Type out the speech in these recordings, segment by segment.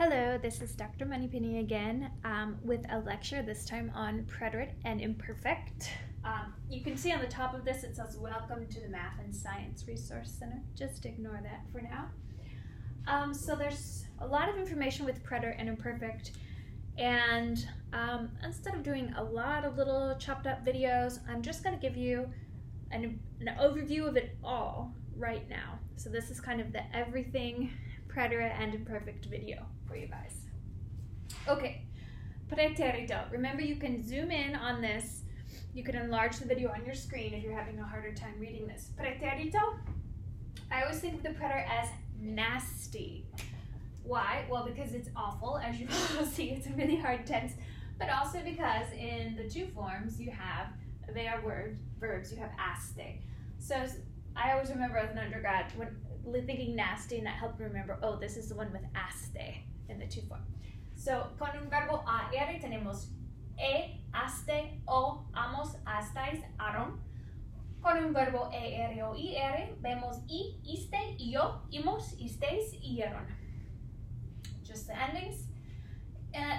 Hello, this is Dr. Moneypenny again with a lecture, this time on preterite and imperfect. You can see on the top of this it says Welcome to the Math and Science Resource Center. Just ignore that for now. So there's a lot of information with preterite and imperfect, and instead of doing a lot of little chopped up videos, I'm just going to give you an overview of it all right now. So this is kind of the everything preterite and imperfect video for you guys. Okay, pretérito. Remember, you can zoom in on this. You can enlarge the video on your screen if you're having a harder time reading this. Pretérito, I always think of the preterite as nasty. Why? Well, because it's awful, as you will see. It's a really hard tense, but also because in the two forms you have, they are verbs. You have aste. So I always remember as an undergrad when thinking nasty, and that helped me remember, oh, this is the one with aste in the two form. So con un verbo ar tenemos aste, o, amos, astais, aron. Con un verbo er o ir vemos iste, yo, imos, isteis, ieron. Just the endings.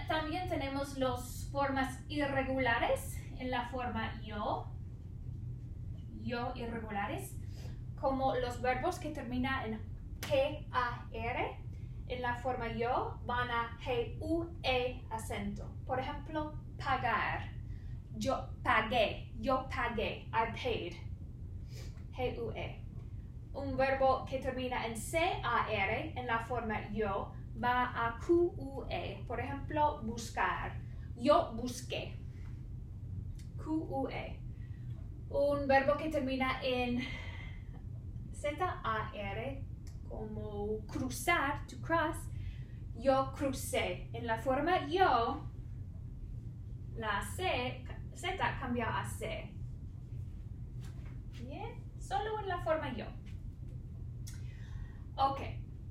También tenemos las formas irregulares en la forma yo irregulares, como los verbos que terminan en G-A-R, en la forma yo van a G-U-E acento. Por ejemplo, pagar. Yo pagué, I paid. G-U-E. Un verbo que termina en C-A-R, en la forma yo, va a Q-U-E. Por ejemplo, buscar. Yo busqué. Q-U-E. Un verbo que termina en Z-A-R, como cruzar, to cross, yo crucé. En la forma yo, la Z cambia a C. Bien, solo en la forma yo. Ok,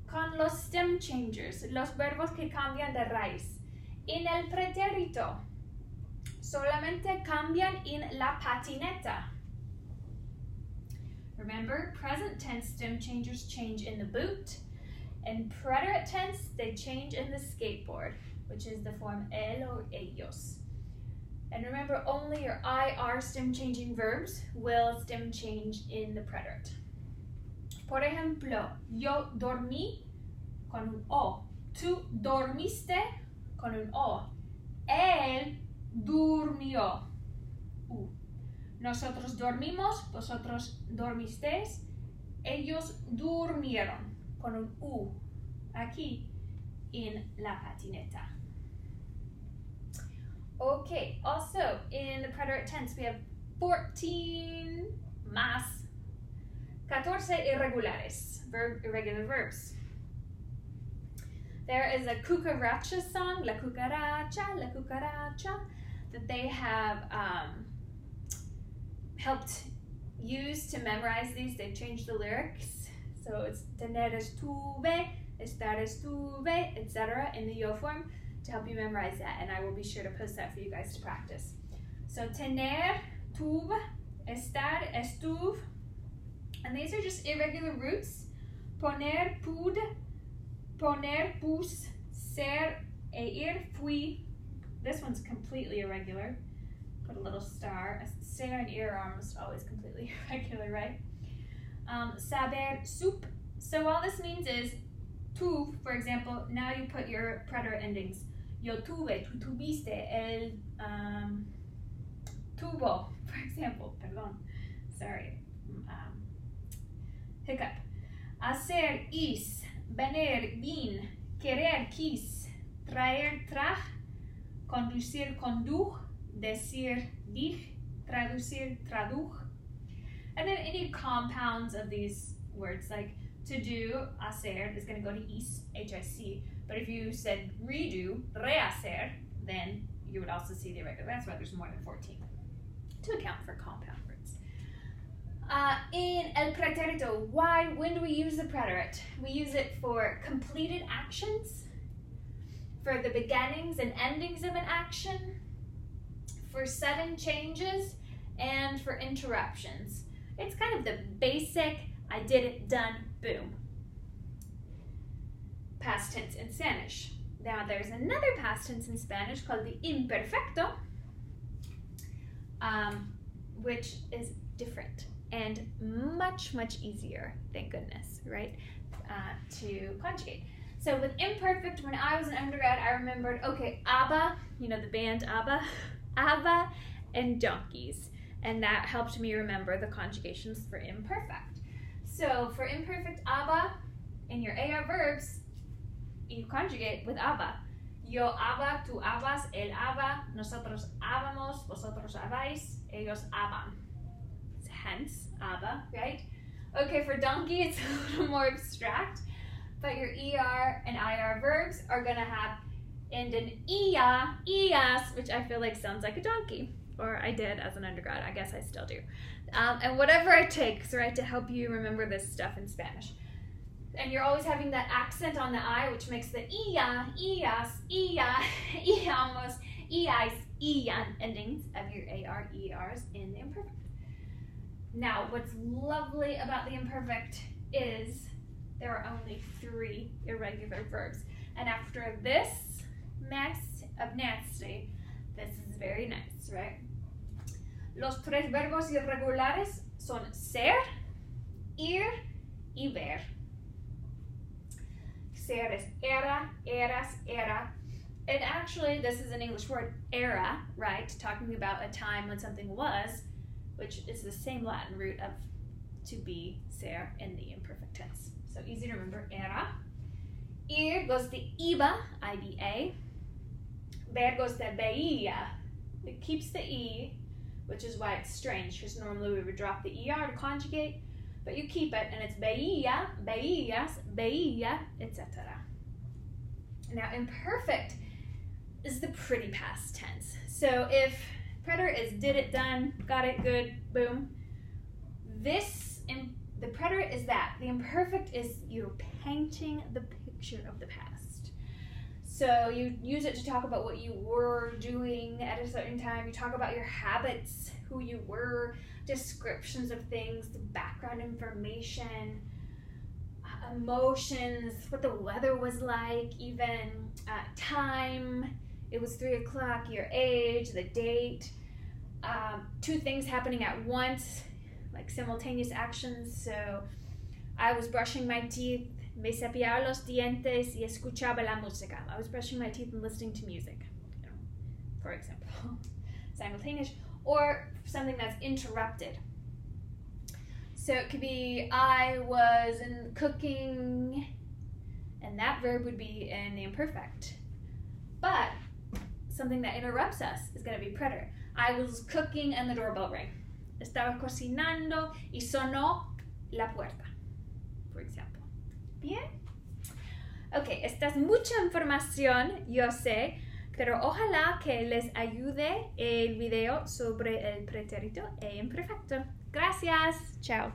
con los stem changers, los verbos que cambian de raíz. En el pretérito, solamente cambian en la patineta. Remember, present tense stem changers change in the boot, and preterite tense, they change in the skateboard, which is the form él or ellos. And remember, only your IR stem changing verbs will stem change in the preterite. Por ejemplo, yo dormí con un O. Tú dormiste con un O. Él durmió. Nosotros dormimos, vosotros dormisteis, ellos durmieron, con un U, aquí en la patineta. Okay, also in the preterite tense we have 14 más 14 irregulares, irregular verbs. There is a cucaracha song, la cucaracha, that they have helped use to memorize these. They've changed the lyrics. So it's tener estuve, estar estuve, etc. in the yo form to help you memorize that. And I will be sure to post that for you guys to practice. So tener, tuve, estar, estuve. And these are just irregular roots. Poner, pude, poner, pus, ser, ir, fui. This one's completely irregular. Put a little star. Ser and ir are almost always completely irregular, right? Saber, soup. So all this means is, tu, for example, now you put your preterite endings. Yo tuve, tu tuviste, él tuvo, for example. Perdón, sorry. Hiccup. Hacer, is. Venir, vin. Querer, quis. Traer, traje. Conducir, conduj. Decir, dij. Traducir, traduj. And then any compounds of these words, like to do, hacer, is going to go to is, H-I-C. But if you said redo, rehacer, then you would also see the irregular. That's why there's more than 14 to account for compound words. In el pretérito, when do we use the preterite? We use it for completed actions, for the beginnings and endings of an action, for sudden changes, and for interruptions. It's kind of the basic, I did it, done, boom. Past tense in Spanish. Now there's another past tense in Spanish called the imperfecto, which is different and much, much easier, thank goodness, right, to conjugate. So with imperfect, when I was an undergrad, I remembered, okay, ABBA, you know the band ABBA, ABBA and donkeys. And that helped me remember the conjugations for imperfect. So for imperfect ABBA, in your AR verbs, you conjugate with ABBA. Yo ABBA, tú ABBAs, él ABBA, nosotros ABBAMOS, vosotros ABBAis, ellos ABBAN. Hence, ABBA, right? Okay, for donkey, it's a little more abstract, but your ER and IR verbs are gonna have end in ia, ias, which I feel like sounds like a donkey. Or I did as an undergrad, I guess I still do. And whatever it takes, right, to help you remember this stuff in Spanish. And you're always having that accent on the I, which makes the ia, ias, ia, iamos, iais, ian endings of your AR, ERs in the imperfect. Now, what's lovely about the imperfect is there are only 3 irregular verbs. And after this mess of nasty, this is very nice, right? Los 3 verbos irregulares son ser, ir, y ver. Ser is era, eras, era. And actually, this is an English word, era, right? Talking about a time when something was, which is the same Latin root of to be, ser, in the imperfect tense. So easy to remember, era. Ir goes to iba, I-B-A. Ver goes to veía. It keeps the E, which is why it's strange, because normally we would drop the ER to conjugate, but you keep it, and it's veía, veías, veía, etc. Now, imperfect is the pretty past tense. So if preterite is did it, done, got it, good, boom, the preterite is that. The imperfect is you're painting the picture of the past. So you use it to talk about what you were doing at a certain time. You talk about your habits, who you were, descriptions of things, the background information, emotions, what the weather was like, even time. It was 3 o'clock, your age, the date, 2 things happening at once, like simultaneous actions. So I was brushing my teeth, me cepillaba los dientes y escuchaba la música. I was brushing my teeth and listening to music, you know, for example. Simultaneous, or something that's interrupted. So it could be I was cooking, and that verb would be in the imperfect. But something that interrupts us is going to be preterite. I was cooking and the doorbell rang. Estaba cocinando y sonó la puerta, for example. Bien? Ok, esta es mucha información, yo sé, pero ojalá que les ayude el video sobre el pretérito e imperfecto. Gracias. Chao.